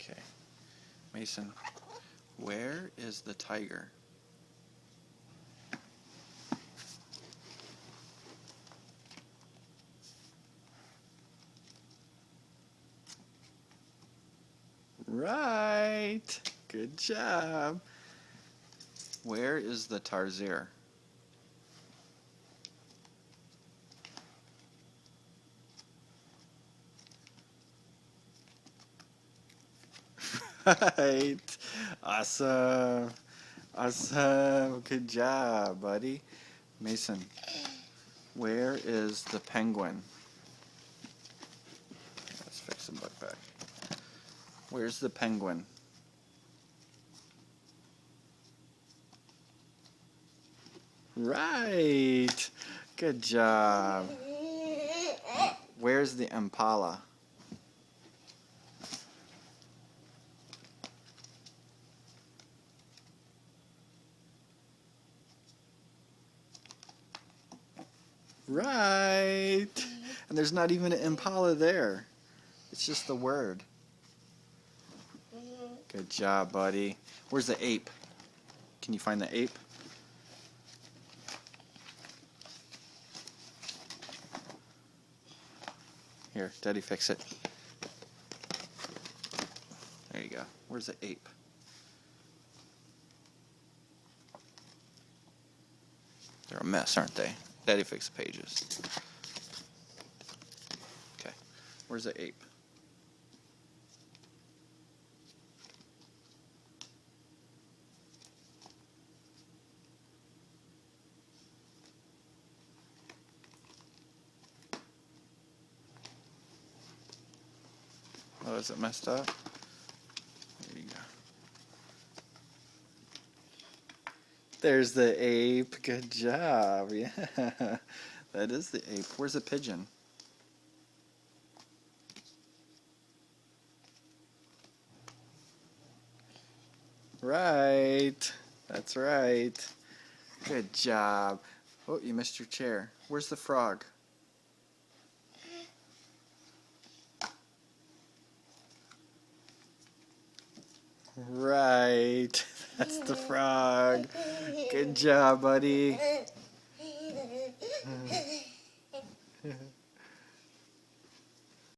Okay. Mason, where is the tiger? Right. Good job. Where is the tarsier? Right. Awesome. Awesome. Good job, buddy. Mason, where is the penguin? Let's fix the book back. Where's the penguin? Right. Good job. Where's the impala? Right. And there's not even an impala there. It's just the word. Good job, buddy. Where's the ape? Can you find the ape? Here, Daddy, fix it. There you go. Where's the ape? They're a mess, aren't they? Daddy, fix the pages. Okay. Where's the ape? Oh, is it messed up? There you go. There's the ape. Good job. Yeah. That is the ape. Where's the pigeon? Right. That's right. Good job. Oh, you missed your chair. Where's the frog? Right. That's the frog. Good job, buddy.